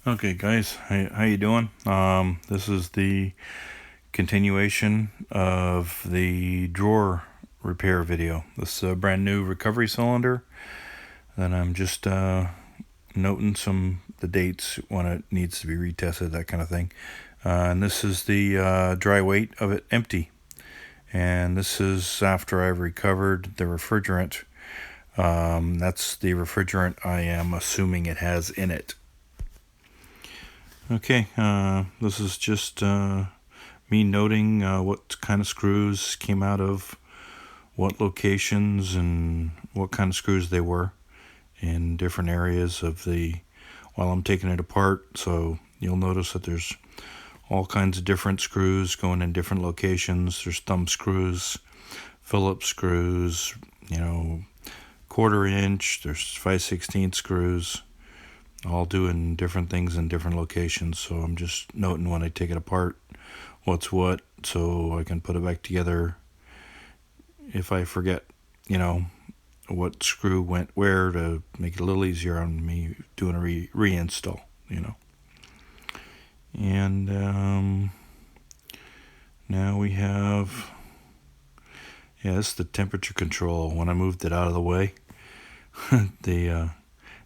Okay guys, how you doing? This is the continuation of the drawer repair video. This is a brand new recovery cylinder, and I'm just noting the dates when it needs to be retested, that kind of thing. And this is the dry weight of it empty, and this is after I've recovered the refrigerant. That's the refrigerant I am assuming it has in it. Okay, this is just me noting what kind of screws came out of what locations and what kind of screws they were in different areas of while I'm taking it apart. So you'll notice that there's all kinds of different screws going in different locations. There's thumb screws, Phillips screws, 1/4 inch, there's 5/16 screws, all doing different things in different locations. So I'm just noting when I take it apart what's what, so I can put it back together if I forget what screw went where, to make it a little easier on me doing a reinstall. And now we have, this is the temperature control. When I moved it out of the way, the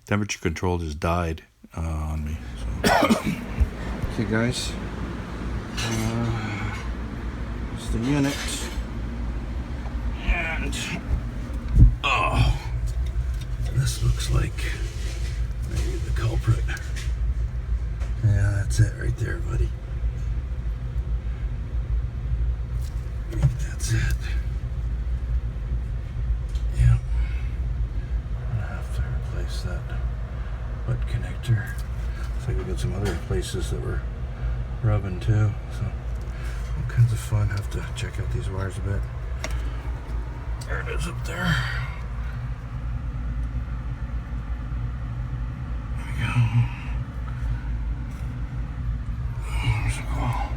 temperature control just died on me. So. Okay guys, it's the unit, and this looks like maybe the culprit. Yeah, that's it right there, buddy. That's it. Yeah. I'm gonna have to replace that butt connector. Looks like we got some other places that were rubbing too. So all kinds of fun. Have to check out these wires a bit. There it is up there. There we go. There's a coil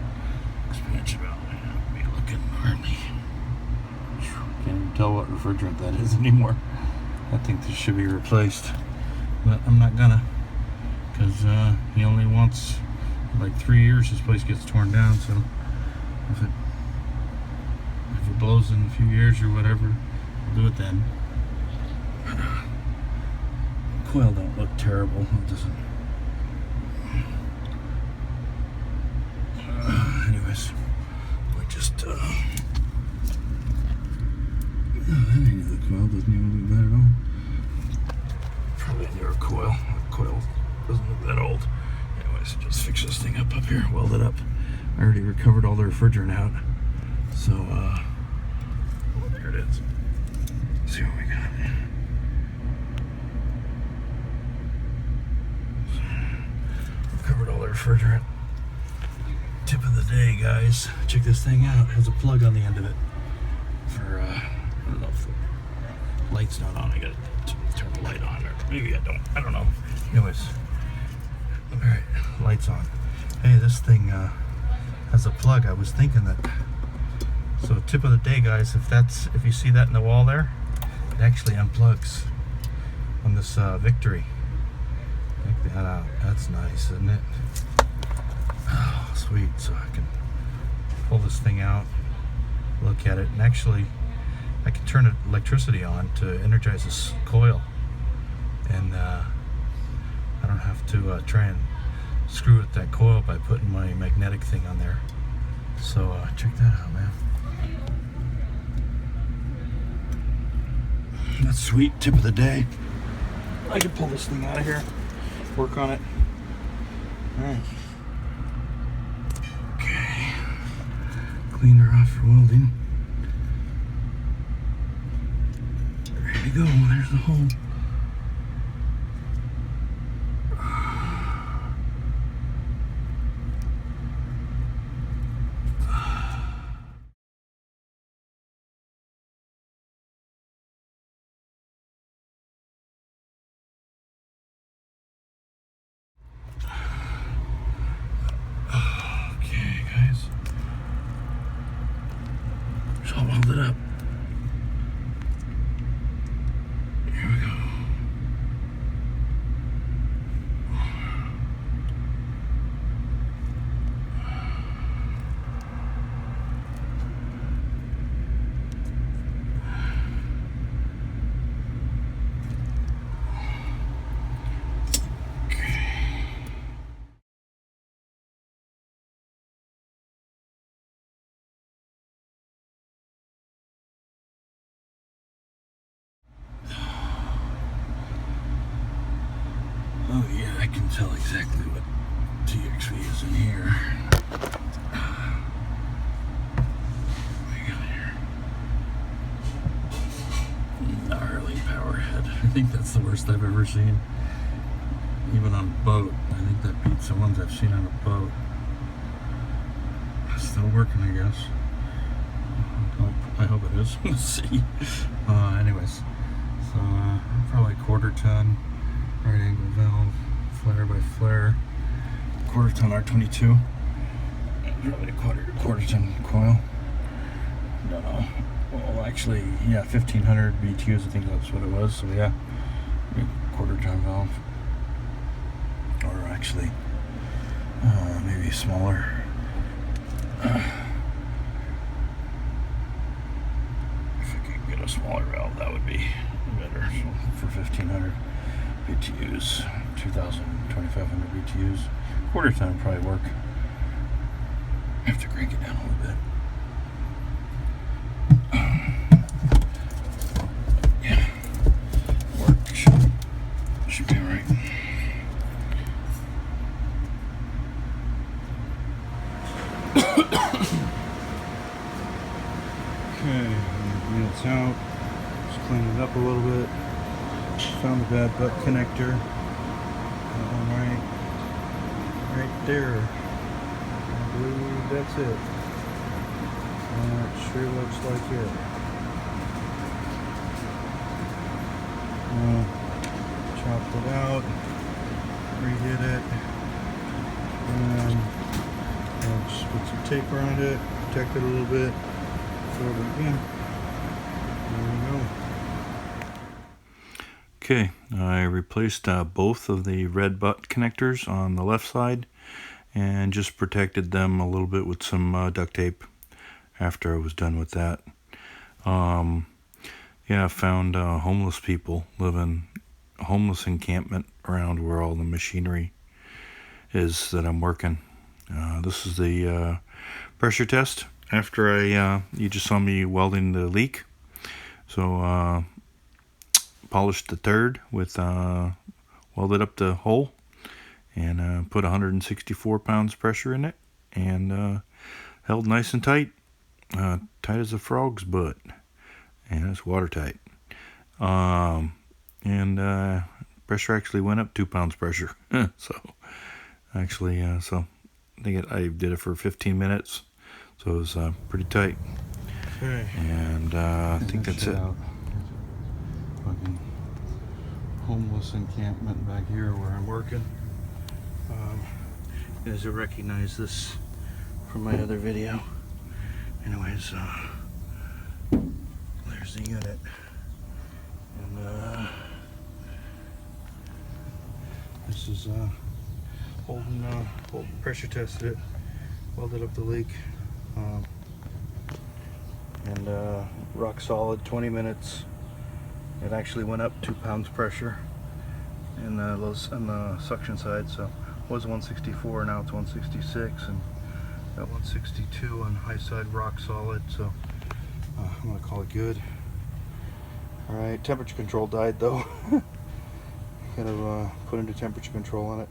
expansion valve. Be looking gnarly. Can't even tell what refrigerant that is anymore. I think this should be replaced, but I'm not gonna, because he only wants like 3 years this place gets torn down. So if it blows in a few years or whatever, we'll do it then. But, coil don't look terrible. It doesn't. Anyways, we just that ain't the coil. Doesn't even look bad at all. Probably a newer coil. The coil doesn't look that old. Anyways, just fix this thing up here, weld it up. I already recovered all the refrigerant out. So, there it is. Let's see what we got. Recovered all the refrigerant. Tip of the day, guys. Check this thing out. It has a plug on the end of it. For, I don't know if the light's not on. I gotta turn the light on, or maybe I don't. I don't know. Anyways. Alright, lights on. Hey, this thing has a plug. I was thinking that. So tip of the day, guys, if you see that in the wall there, it actually unplugs on this Victory. Check that out. That's nice, isn't it? Oh, sweet. So I can pull this thing out, look at it, and actually I can turn electricity on to energize this coil, and I don't have to try and screw with that coil by putting my magnetic thing on there. So check that out, man. That's sweet. Tip of the day. I can pull this thing out of here, work on it. Alright. Okay. Cleaned her off for welding. Ready to go. There's the hole. All welded up. Here we go. can tell exactly what TXV is in here. What we got here? Gnarly power head. I think that's the worst I've ever seen. Even on a boat. I think that beats the ones I've seen on a boat. Still working, I guess. I hope it is. We'll see. Anyways, so probably quarter ton right angle valve, flare by flare, quarter ton R22. Probably a quarter ton coil. Don't know. Well, actually, yeah, 1500 BTUs. I think that's what it was. So yeah, quarter ton valve, or actually maybe smaller. If I could get a smaller valve, that would be better. So for 1500 BTUs, 2500 BTUs, quarter ton would probably work. I have to crank it down a little bit. Yeah, work should be alright. Okay, units out. Just clean it up a little bit. Found the bad butt connector. That one right there. I believe that's it. That sure looks like it. Chopped it out, redid it, and just put some tape around it, protect it a little bit. Throw it again. There we go. Okay, I replaced both of the red butt connectors on the left side and just protected them a little bit with some duct tape after I was done with that. Yeah, I found homeless people living a homeless encampment around where all the machinery is that I'm working. This is the pressure test after you just saw me welding the leak. So polished the turd with welded up the hole and put 164 pounds pressure in it and held nice and tight, tight as a frog's butt, and it's watertight. And pressure actually went up 2 pounds pressure. So actually, so I think I did it for 15 minutes, so it was pretty tight. Okay. And I think that's it. Fucking homeless encampment back here where I'm working. You guys will recognize this from my other video. Anyways, there's the unit, and this is Holden pressure tested it, welded up the leak, and rock solid. 20 minutes. It actually went up 2 pounds pressure in on the suction side, so it was 164, now it's 166, and got 162 on high side, rock solid. So I'm gonna call it good. All right, temperature control died though. Gotta put into temperature control on it.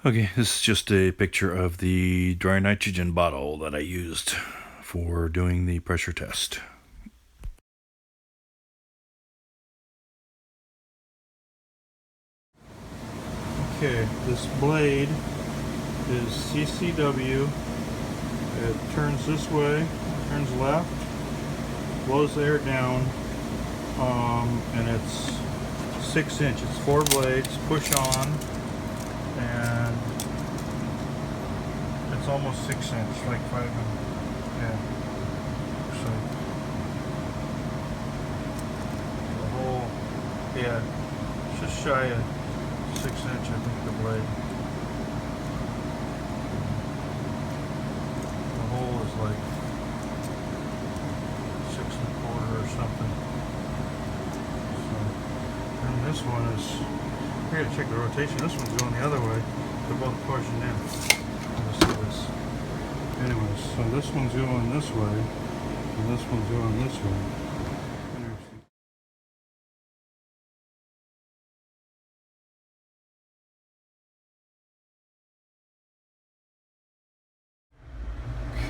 Okay, this is just a picture of the dry nitrogen bottle that I used for doing the pressure test. Okay, this blade is CCW. It turns this way, turns left, blows the air down, and it's 6 inch. It's 4 blades, push on, and it's almost 6 inch, like 5 inch. Yeah. So the whole, yeah, just shy of 6 inch, I think, the blade. The hole is like 6 1/4 or something. So, and this one is, I gotta check the rotation. This one's going the other way. They're both pushing in. Let's see this. Anyways, so this one's going this way, and this one's going this way.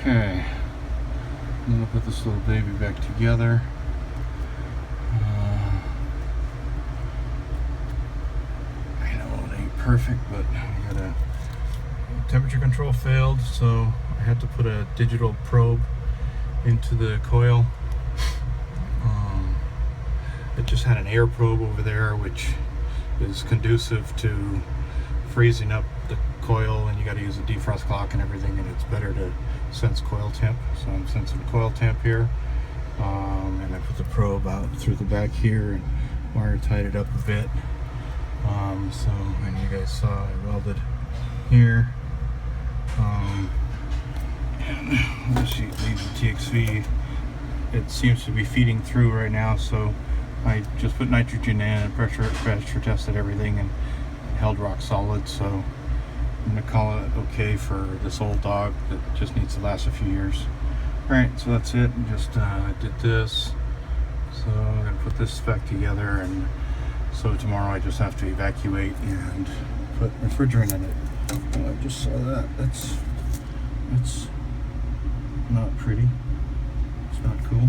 Okay, I'm gonna put this little baby back together. I know it ain't perfect, but I got a temperature control failed, so I had to put a digital probe into the coil. It just had an air probe over there, which is conducive to freezing up the coil, and you got to use a defrost clock and everything, and it's better to sense coil temp. So I'm sensing coil temp here, and I put the probe out through the back here and wire tied it up a bit. So, and you guys saw I welded here, and let's see, the TXV, it seems to be feeding through right now, so I just put nitrogen in and pressure tested everything and held rock solid. So I'm gonna call it okay for this old dog that just needs to last a few years. All right, so that's it. Just did this, so I'm gonna put this back together, and so tomorrow I just have to evacuate and put refrigerant in it. Oh, I just saw that. That's not pretty. It's not cool.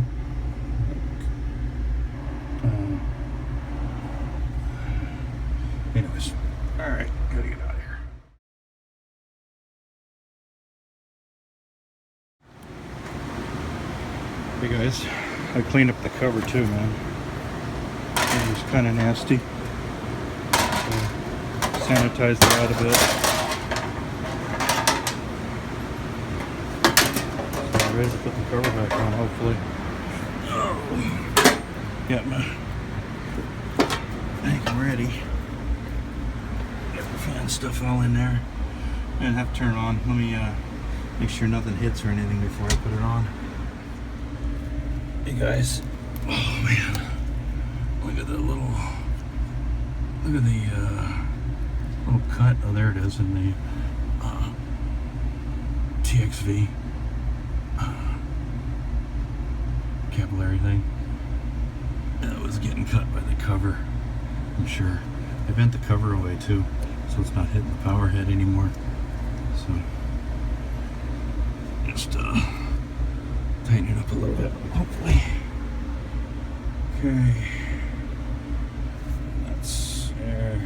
Anyways, all right, gotta get out of here. Hey guys, I cleaned up the cover too, man. It was kind of nasty. So, sanitized it out a bit. So I'm ready to put the cover back on, hopefully. Oh, got my thing ready. Got the fan stuff all in there. I didn't have to turn it on. Let me make sure nothing hits or anything before I put it on. Hey guys, oh man, look at that little, look at the little cut. Oh, there it is in the TXV capillary thing. That was getting cut by the cover, I'm sure. I bent the cover away too, so it's not hitting the power head anymore. So just tighten it up a little bit, hopefully. Okay, that's there.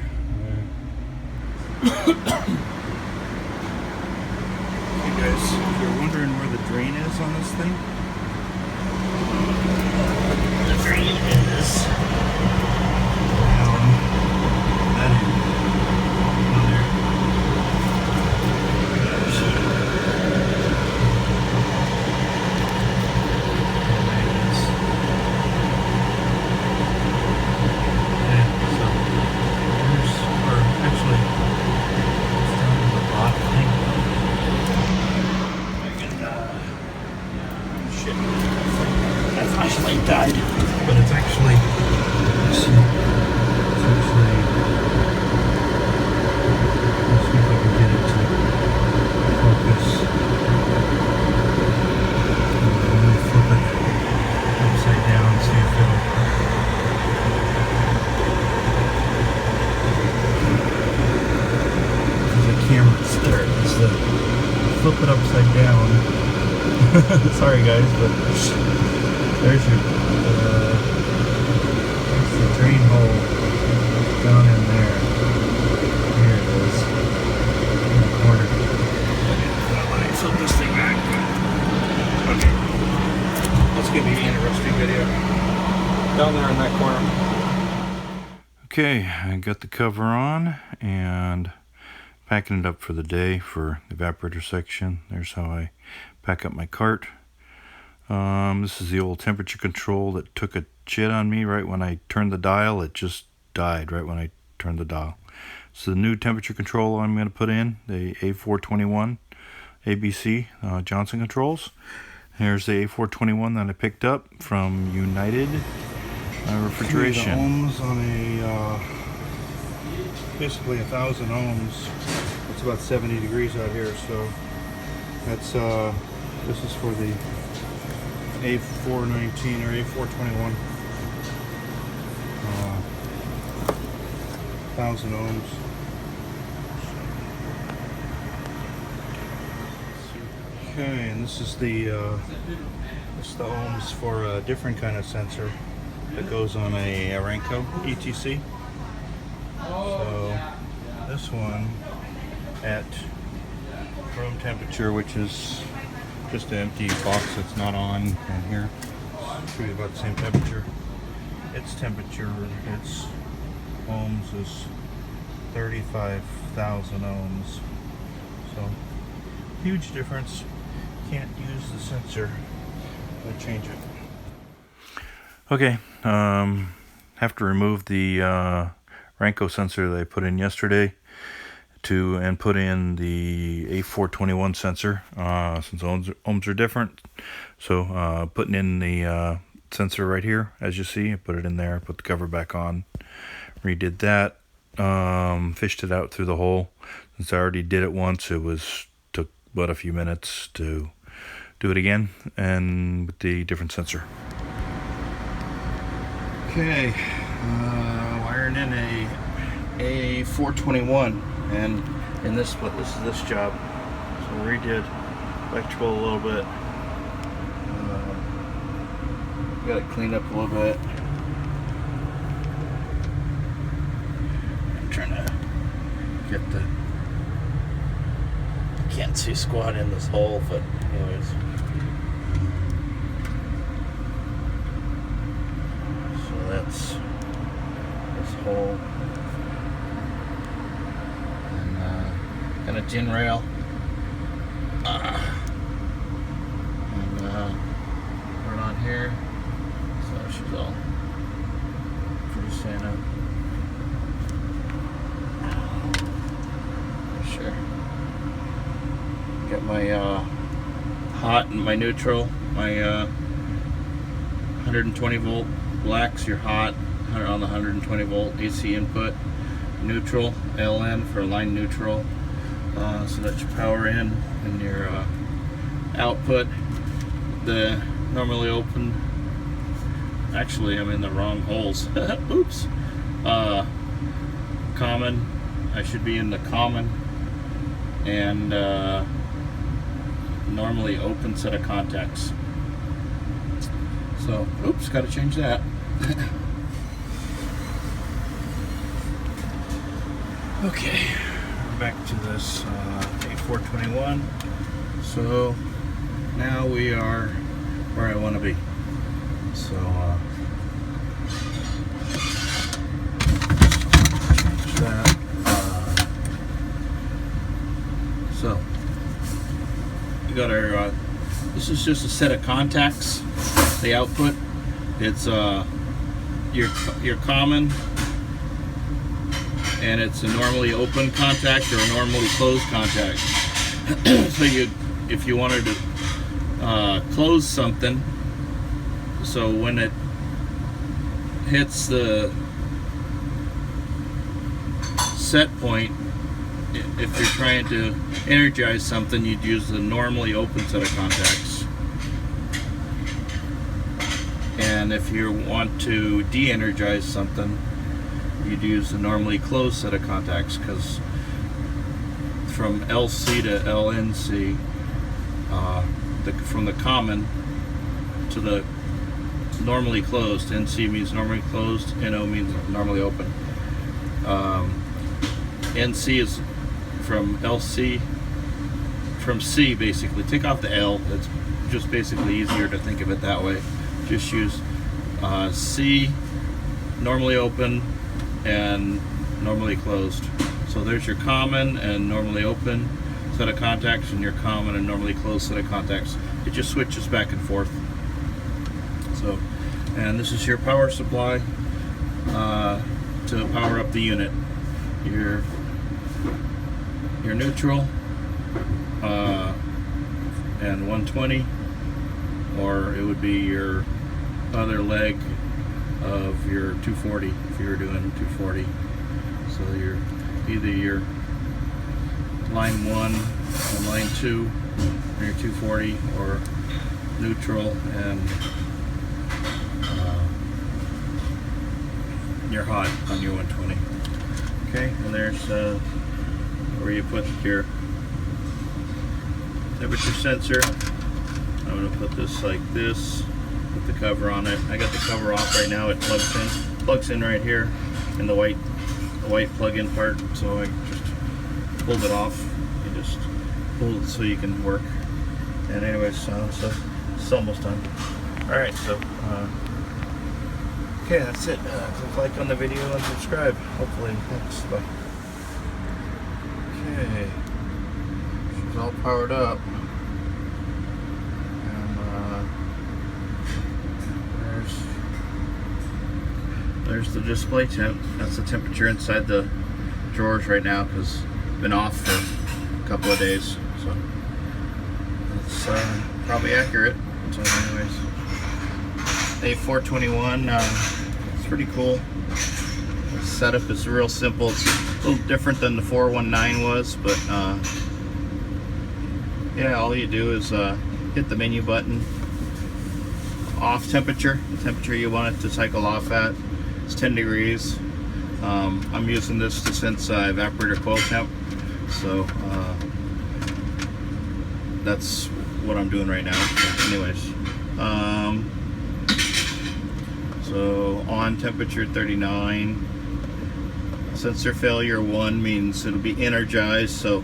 Hey guys, if you're wondering where the drain is on this thing, the drain is down that end. Down there. Died, but it's actually, let's see, it's actually, let's see if I can get it to focus. I'm going to flip it upside down and see if it'll, because the camera's there, it's the flip it upside down. Sorry guys, but there's your that's the drain hole down in there. Here it is, in the corner. Let me flip this thing back. Okay, that's gonna be an interesting video. Down there in that corner. Okay, I got the cover on and packing it up for the day for the evaporator section. There's how I pack up my cart. This is the old temperature control that took a shit on me right when I turned the dial. It just died right when I turned the dial. So the new temperature control I'm going to put in, the A421 ABC Johnson controls. Here's the A421 that I picked up from United Refrigeration. Ohms on a basically 1,000 ohms. It's about 70 degrees out here, so that's this is for the A419 or A421, 1,000 ohms. Okay, and this is the ohms for a different kind of sensor that goes on a Renko ETC. So this one at room temperature, which is just an empty box that's not on in here, should be about the same temperature. Its temperature, its ohms is 35,000 ohms. So huge difference. Can't use the sensor to change it. Okay, have to remove the Renko sensor that I put in yesterday and put in the A421 sensor since ohms are different. So putting in the sensor right here, as you see, I put it in there, put the cover back on, redid that, fished it out through the hole. Since I already did it once, took but a few minutes to do it again, and with the different sensor. Okay, wiring in a A421, and in this is this job. So redid electrical a little bit. Got it cleaned up a little bit. I'm trying to get the. Can't see squat in this hole, but anyways. So that's this hole. And got a gin rail. And put it on here. So she's all pretty stand up. Sure. Got my hot and my neutral, my 120 volt blacks, your hot on the 120 volt AC input, neutral LN for line neutral, so that's your power in, and your output, the normally open, actually I'm in the wrong holes, oops, common, I should be in the common, and normally open set of contacts. So, oops, got to change that. Okay, we're back to this A421. So now we are where I want to be. So change that. So we got our. This is just a set of contacts. The output. It's your common, and it's a normally open contact or a normally closed contact. So if you wanted to close something, so when it hits the set point, if you're trying to energize something, you'd use the normally open set of contacts. And if you want to de-energize something, you'd use the normally closed set of contacts, because from LC to LNC, from the common to the normally closed, NC means normally closed, NO means normally open. NC is from LC, from C basically. Take off the L, it's just basically easier to think of it that way. Just use C, normally open, and normally closed. So there's your common and normally open set of contacts, and your common and normally closed set of contacts. It just switches back and forth. So, and this is your power supply to power up the unit. Your neutral and 120, or it would be your other leg of your 240 if you were doing 240. So you're either your line 1 and line 2 or your 240, or neutral and your hot on your 120. Okay, and there's where you put your temperature sensor. I'm going to put this like this, put the cover on it. I got the cover off right now. It plugs in right here in the white plug-in part. So I just pulled it off. You just pull it so you can work. And anyways, so it's almost done. All right, so okay, that's it. Click like on the video and subscribe. Hopefully, thanks. Bye. Okay, she's all powered up. There's the display temp. That's the temperature inside the drawers right now because it's been off for a couple of days. So it's probably accurate. So anyways, A421, it's pretty cool. The setup is real simple. It's a little different than the 419 was, but yeah, all you do is hit the menu button, off temperature, the temperature you want it to cycle off at. It's 10 degrees. I'm using this to sense evaporator coil temp, so that's what I'm doing right now. But anyways, so on temperature 39. Sensor failure 1 means it'll be energized, so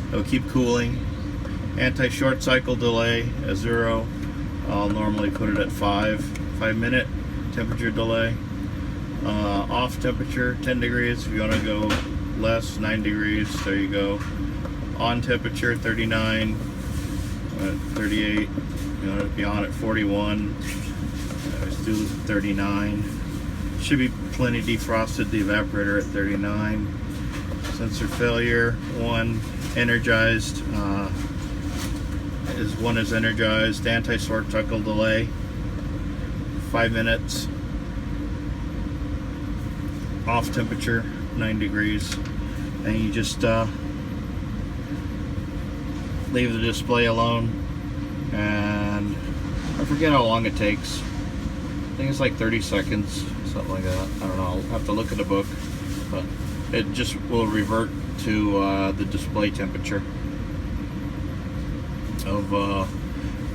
it'll keep cooling. Anti-short cycle delay at 0. I'll normally put it at 5-minute temperature delay. Off temperature 10 degrees. If you want to go less, 9 degrees, there you go. On temperature 39, 38. You want to be on at 41. Let's do 39. Should be plenty defrosted, the evaporator at 39. Sensor failure 1, energized. One is energized. Anti-short cycle delay 5 minutes. Off temperature 9 degrees, and you just leave the display alone, and I forget how long it takes. I think it's like 30 seconds, something like that. I don't know, I'll have to look at the book, but it just will revert to the display temperature of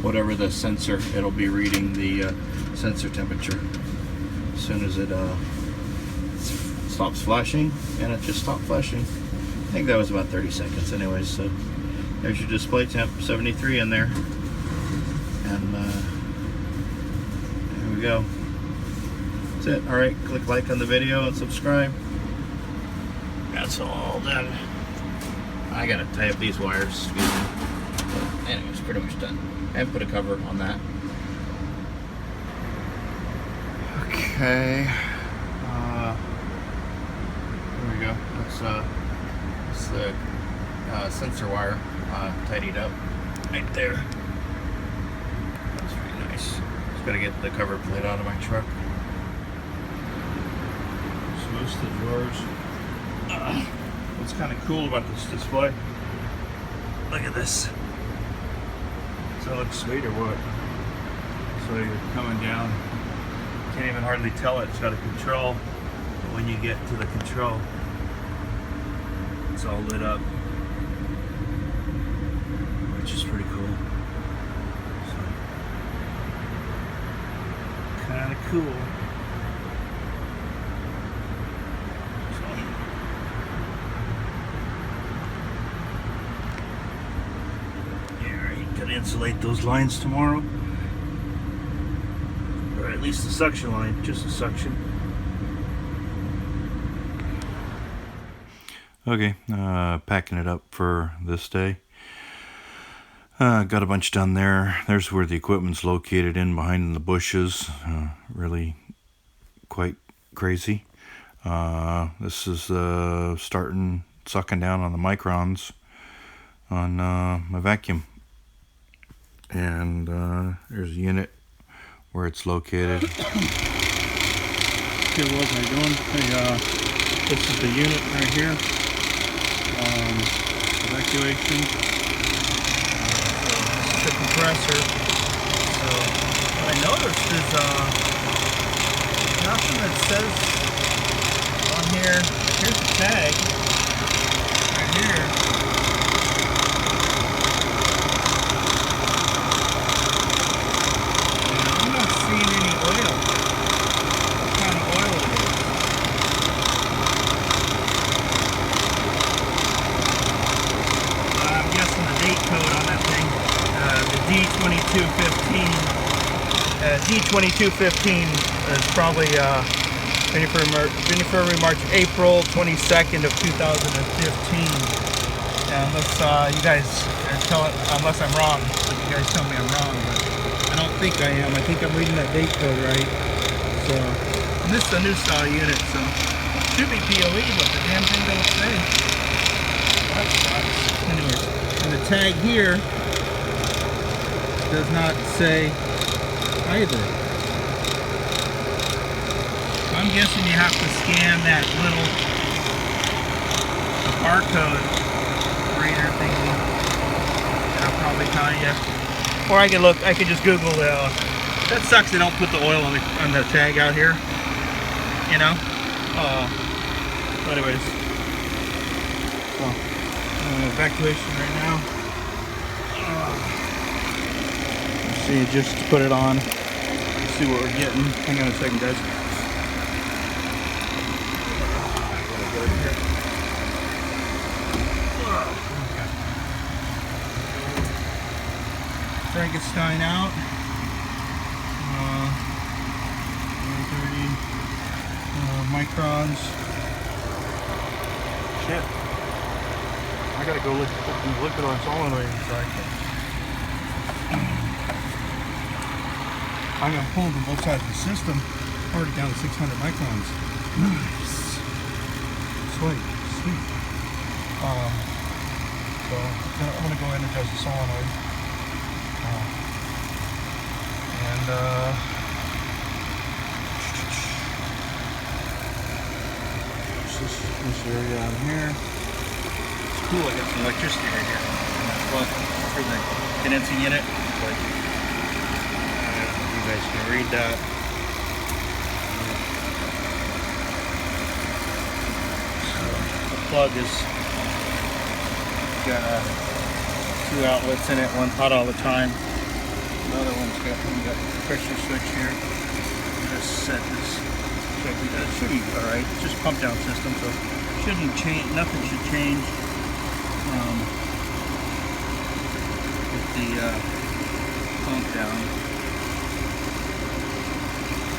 whatever the sensor. It'll be reading the sensor temperature as soon as it stops flashing, and it just stopped flashing. I think that was about 30 seconds anyways. So there's your display temp, 73 in there, and there we go. That's it. All right, click like on the video and subscribe. That's all done. I gotta tie up these wires, excuse me. But anyways, pretty much done. And put a cover on that. Okay. There we go. That's the sensor wire tidied up right there. That's pretty nice. Just gotta get the cover plate out of my truck. So this is the drawers. What's kind of cool about this display? Look at this. Does that look sweet or what? So you're coming down. Can't even hardly tell it. It's got a control. But when you get to the control, it's all lit up, which is pretty cool. So, kind of cool. So, yeah, you gotta insulate those lines tomorrow, or at least the suction line, just the suction. Okay, packing it up for this day. Got a bunch done there. There's where the equipment's located in behind the bushes. Really quite crazy. This is starting sucking down on the microns on my vacuum. And there's a unit where it's located. Okay, what was I doing? This is the unit right here. Evacuation. This is the compressor. So what I noticed is nothing that says on here. Here's the tag right here. D2215 is probably Jennifer remarked April 22nd of 2015. Unless you guys unless I'm wrong, you guys tell me I'm wrong, but I don't think I am. I think I'm reading that date code right. So, and this is a new style unit, so it should be POE, but the damn thing don't say. That sucks. Anyways, and the tag here does not say either. I'm guessing you have to scan that little barcode reader thingy. I'll probably tell you. Or I could just Google the. That sucks. They don't put the oil on the tag out here. You know. Anyways, so evacuation right now. Let's see, just to put it on. Let's see what we're getting. Hang on a second, guys. Frankenstein out. 130 microns. Shit. I gotta go look at our solenoid inside. I'm gonna pull from both sides of the system. Already down to 600 microns. Nice. Sweet. So I'm gonna go energize the solenoid. This area on here. It's cool, I got some electricity right here. Well, for the condensing unit, but you guys can read that. So the plug is got 2 outlets in it, one's hot all the time. Another one's got a pressure switch here. Just set this. It should be alright. It's just pump down system, so shouldn't change. Nothing should change with the pump down.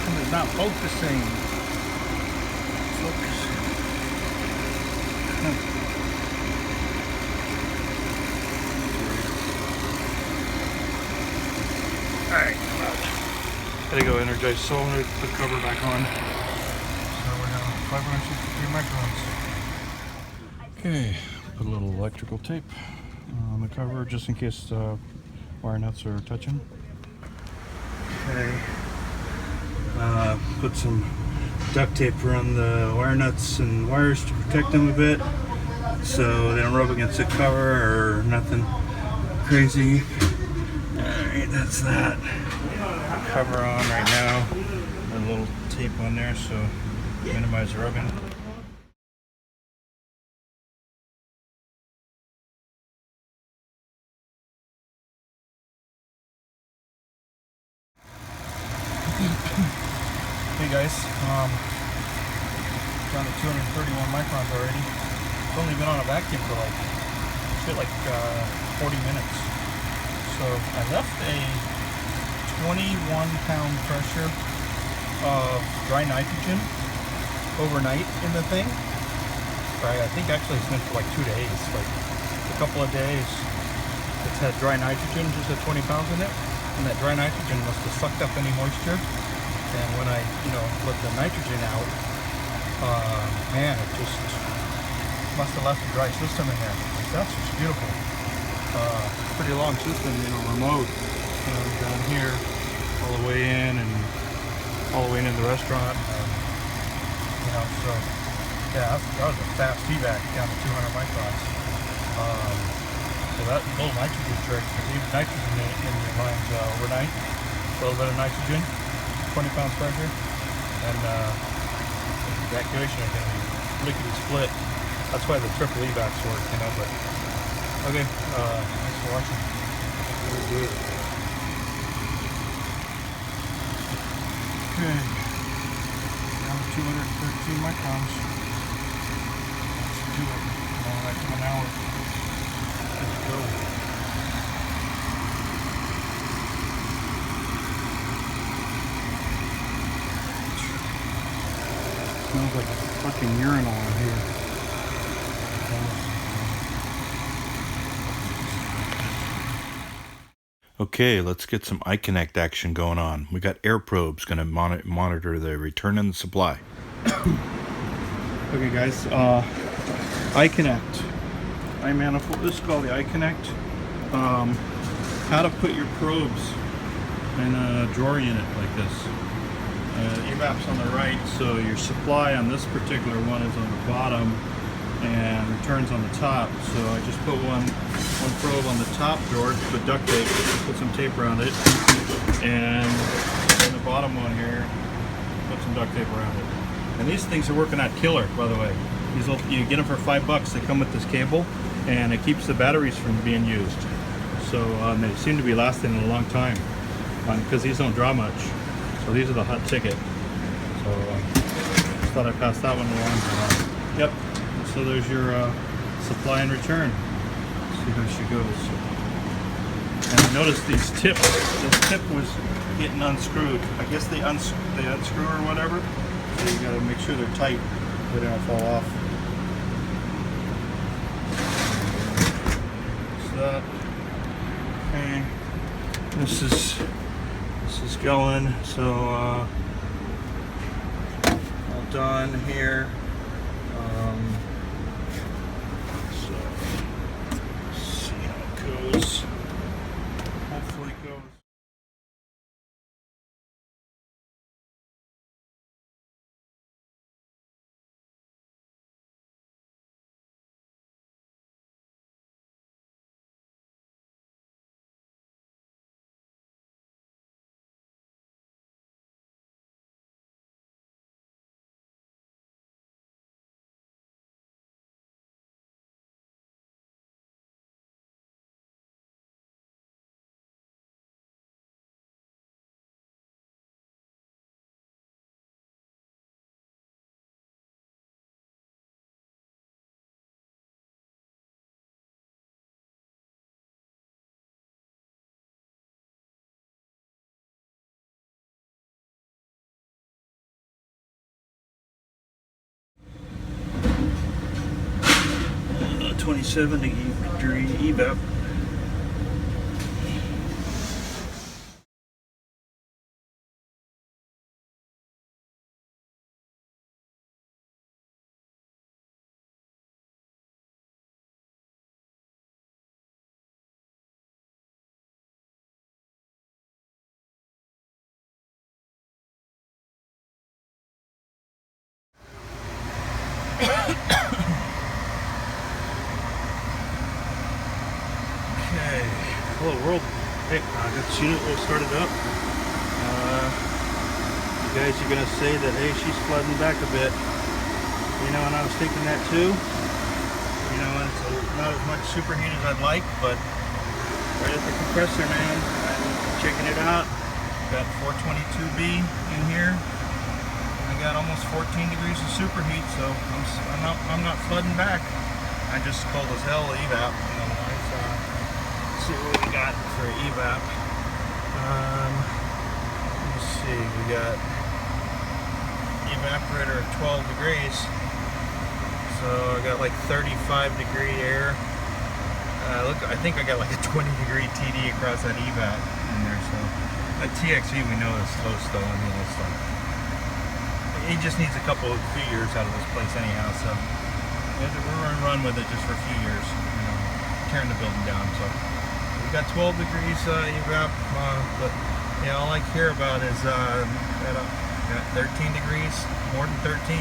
And it's not focusing. Focus. Alright, gotta go energize solenoid, put the cover back on. So we're now 563 microns. Okay, put a little electrical tape on the cover just in case wire nuts are touching. Okay, put some duct tape around the wire nuts and wires to protect them a bit so they don't rub against the cover or nothing crazy. Alright, that's that. Cover on right now. A little tape on there so minimize rubbing. Hey guys, down to 231 microns already. It's only been on a vacuum for like 40 minutes. So I left a 21-pound pressure of dry nitrogen overnight in the thing. I think actually it's been for like 2 days, like a couple of days. It's had dry nitrogen, just at 20 pounds in it, and that dry nitrogen must have sucked up any moisture. And when I, let the nitrogen out, man, it just must have left a dry system in there. That's just beautiful. Pretty long system, remote, down here, all the way in and all the way into the restaurant. So yeah, that was a fast Hvac down to 200 microns. So that little nitrogen trick, leave nitrogen in your lines overnight, a little bit of nitrogen, 20 pounds pressure, and evacuation is going to be lickety split. That's why the triple Hvacs work, but okay, thanks for watching. Very good. Okay, down to 213 microns. Let's do it. Like 1 hour. Let's go. fucking urinal in here. Okay, let's get some iConnect action going on. We got air probes going to monitor the return and the supply. Okay guys, iConnect. iManifold, this is called the iConnect. How to put your probes in a drawer unit like this. Evap's on the right, so your supply on this particular one is on the bottom and returns on the top. So I just put one probe on the top drawer, put duct tape, put some tape around it, and in the bottom one here, put some duct tape around it. And these things are working out killer, by the way. These you get them for $5. They come with this cable, and it keeps the batteries from being used. So they seem to be lasting a long time because these don't draw much. So these are the hot ticket. So just thought I'd pass that one along. Yep. So there's your supply and return. Let's see how she goes. And I noticed these tips. This tip was getting unscrewed. I guess they unscrew or whatever. So you got to make sure they're tight. They don't fall off. So that. Okay. This is going. So all done here. So let's see how it goes. Hopefully it goes. Uh, 27-degree evap. Okay, hello world. Hey, I got the unit all started up. You guys are gonna say that, hey, she's flooding back a bit. You know, and I was thinking that too. You know, it's not as much superheat as I'd like, but right at the compressor, man. I'm checking it out. Got 422B in here. I got almost 14 degrees of superheat, so I'm not flooding back. I just cold as hell evap. Let's see what we got for evap. Let's see, we got evaporator at 12 degrees. So I got like 35 degree air. Look, I think I got like a 20 degree TD across that evap in there. So that TXV we know is toast though. I mean, it's like he just needs a few years out of this place anyhow. So we're gonna run with it just for a few years. You know, tearing the building down. So we got 12 degrees evap, but yeah, all I care about is got 13 degrees, more than 13,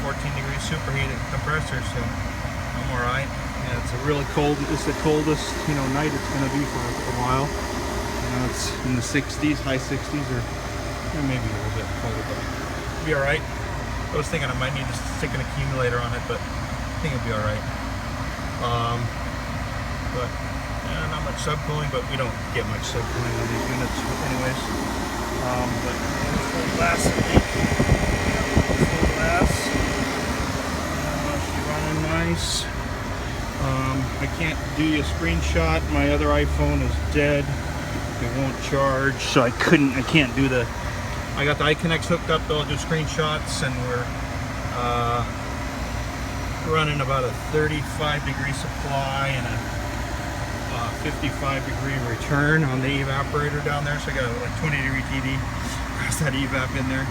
14 degrees superheated compressor. So I'm all right. Yeah, it's a really cold. It's the coldest, you know, night it's going to be for a while. You know, it's in the 60s, high 60s, or maybe a little bit colder, but it'll be all right. I was thinking I might need to stick an accumulator on it, but I think it'll be all right. But yeah, not much subcooling, but we don't get much subcooling on these units, anyways. But full glass leak. Full glass. She's running nice. I can't do you a screenshot. My other iPhone is dead. It won't charge, so I can't do I got the iConnect hooked up though. I'll do screenshots, and we're Running about a 35 degree supply and a 55 degree return on the evaporator down there. So I got like 20 degree TD across that evap in there.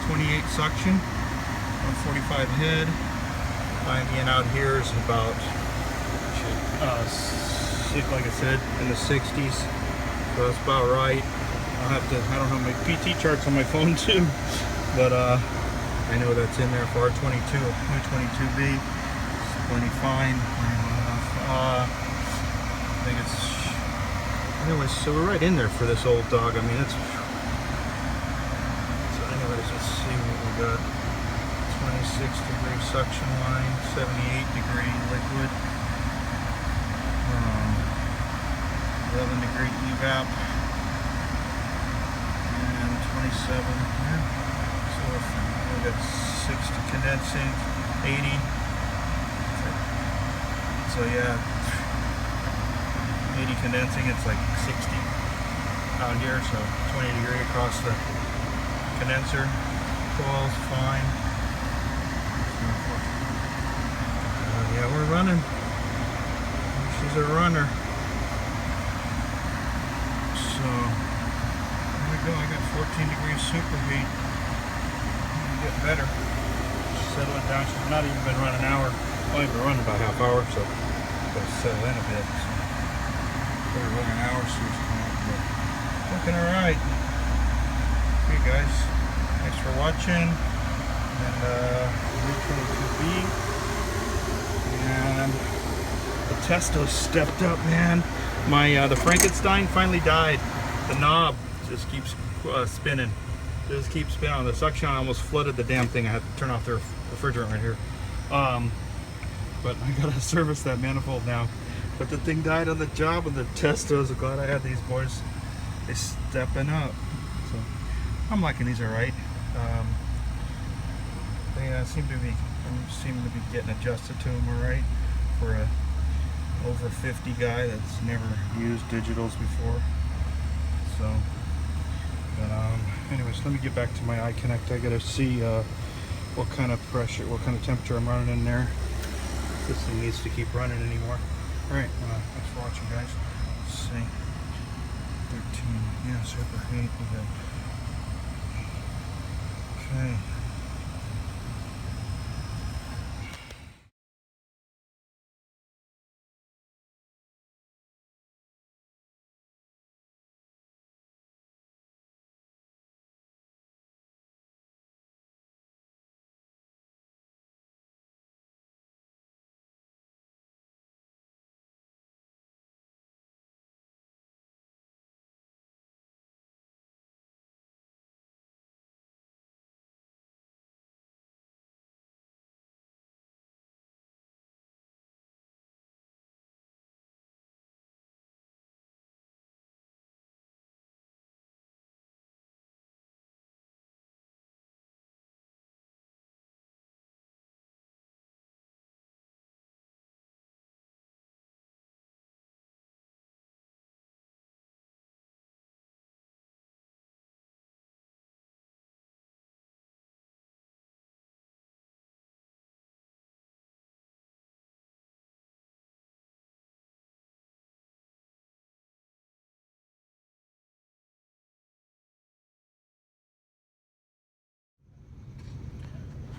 28 suction, 145 head. In out here is about, like I said, in the 60s. So that's about right. I don't have my PT charts on my phone too, but I know that's in there for R22, A422B. It's plenty fine. I think it's, anyways, so we're right in there for this old dog. I mean, it's, so anyways, let's see what we got. 26 degree suction line, 78 degree liquid, 11 degree evap, and 27, yeah. So we got 60 condensing, 80. So yeah, 80 condensing, it's like 60 out here, so 20 degree across the condenser. Coils fine. Yeah, we're running. She's a runner. So there we go. I got 14 degrees superheat. Getting better. She's settling down. She's not even been running an hour. Only been running about half hour, so gotta settle in a bit. So put her running an hour, so she's but looking alright. Okay guys, thanks for watching. And R422B. And the TEsto stepped up, man. My the Frankenstein finally died. The knob just keeps spinning. Just keeps spinning. The suction almost flooded the damn thing. I had to turn off the refrigerant right here. But I gotta service that manifold now. But the thing died on the job, and the TEstos. I'm glad I had these boys. They stepping up. So I'm liking these alright. They seem to be getting adjusted to them alright for a over 50 guy that's never used digitals before. So, but anyways, let me get back to my iConnect. I gotta see what kind of pressure, what kind of temperature I'm running in there. This thing needs to keep running anymore. All right, thanks for watching, guys. Let's see, 13, yeah, superheat. We got, okay.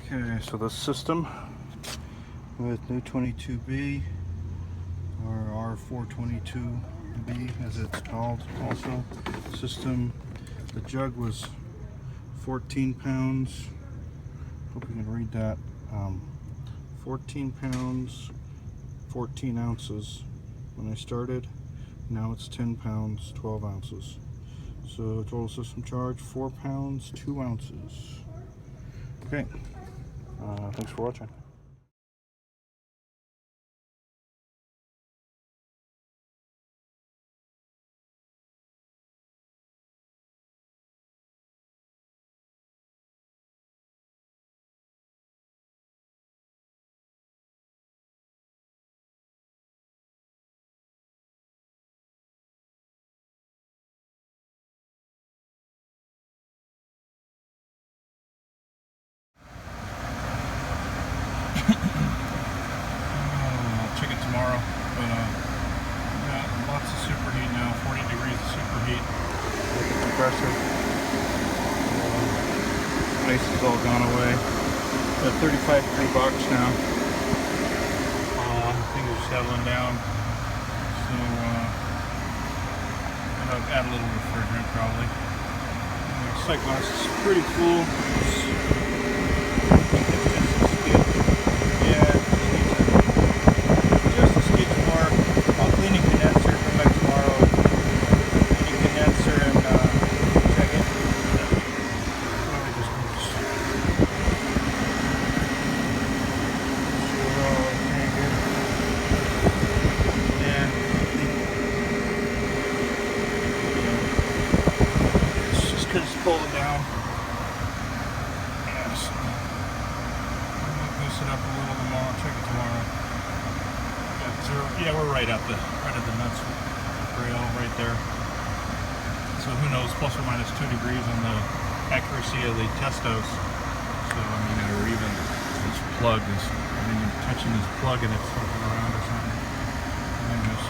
Okay, so the system with new 22B, or R422B as it's called also. System, the jug was 14 pounds. Hope you can read that. 14 pounds, 14 ounces when I started. Now it's 10 pounds, 12 ounces. So total system charge, 4 pounds, 2 ounces. Okay. Thanks for watching. That's a superheat now, 40 degrees of superheat with the compressor. Ice has all gone away. Got 35 degree box now. Things are settling down. So I'll add a little refrigerant probably. The sight glass is pretty full. Yeah, just a skid more. I'll clean a condenser, come back tomorrow, clean a condenser and check it. Probably just okay, good. Yeah. It's just because it's pulling down. Yeah, so I'll goose it up a little tomorrow, check it tomorrow. Yeah, we're right at the nuts rail right there. So who knows, plus or minus 2 degrees on the accuracy of the Testos. So I mean, or even this plug is, I mean, you're touching this plug and it's flipping around or something. Anyways.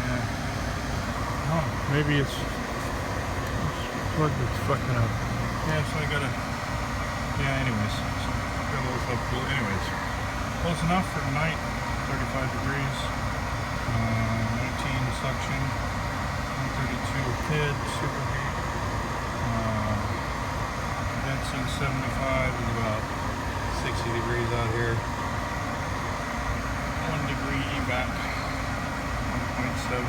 Yeah. Oh, maybe it's this plug that's fucking up. Yeah, so I gotta. Yeah. Anyways, so got a little stuff cool. Anyways. Close enough for tonight, 35 degrees, 19 suction, 132 PID, superheat, condensing 75 is about 60 degrees out here, 1 degree Hvac, 1.7.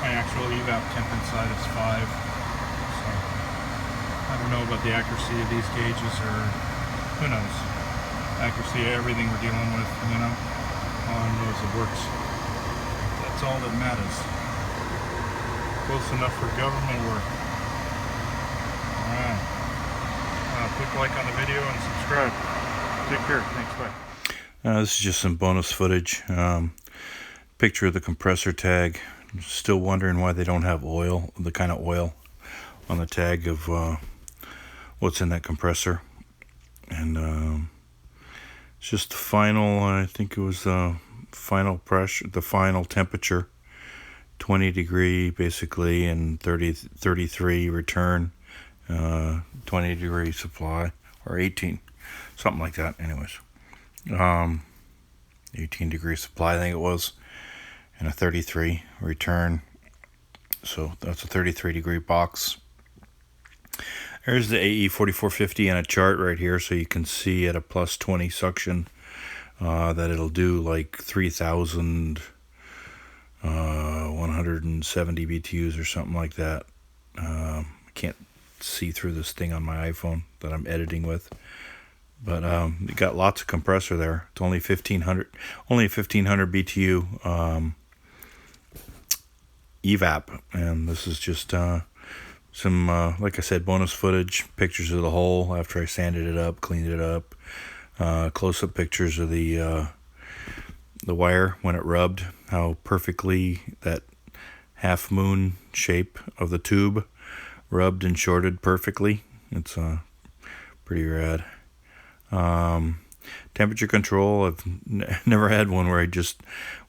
My actual evap temp inside is 5. So I don't know about the accuracy of these gauges, or who knows. Accuracy of everything we're dealing with, you know. All I know is it works. That's all that matters. Close enough for government work. Alright. Click like on the video and subscribe. Take care. Thanks. Bye. This is just some bonus footage. Picture of the compressor tag. Still wondering why they don't have oil, the kind of oil on the tag of what's in that compressor. And it's just the final, I think it was the final pressure, the final temperature, 20 degree basically, and 33 return, 20 degree supply, or 18, something like that. Anyways, 18 degree supply I think it was, and a 33 return. So that's a 33 degree box. There's the AE4450 in a chart right here, so you can see at a plus 20 suction that it'll do like 3,170 BTUs or something like that. I can't see through this thing on my iPhone that I'm editing with, but you got lots of compressor there. It's only 1,500 BTU evap, and this is just some like I said, bonus footage, pictures of the hole after I sanded it up, cleaned it up, close-up pictures of the wire when it rubbed, how perfectly that half moon shape of the tube rubbed and shorted perfectly. It's pretty rad. Temperature control, I've never had one where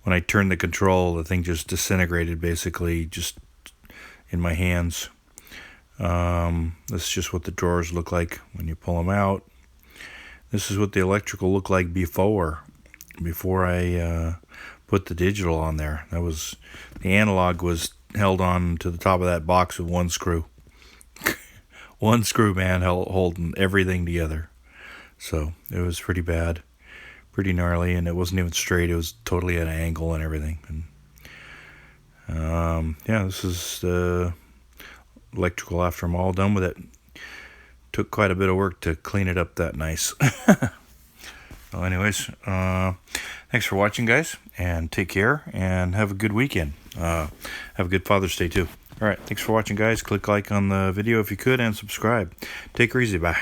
when I turned the control, the thing just disintegrated basically just in my hands. This is just what the drawers look like when you pull them out. This is what the electrical looked like before I put the digital on there. That was, the analog was held on to the top of that box with one screw. One screw, man, holding everything together. So it was pretty bad, pretty gnarly, and it wasn't even straight. It was totally at an angle and everything. And yeah, this is the electrical after I'm all done with it. Took quite a bit of work to clean it up that nice. Well, anyways, thanks for watching, guys, and take care, and have a good weekend. Have a good Father's Day too. All right, thanks for watching, guys. Click like on the video if you could, and subscribe. Take her easy. Bye.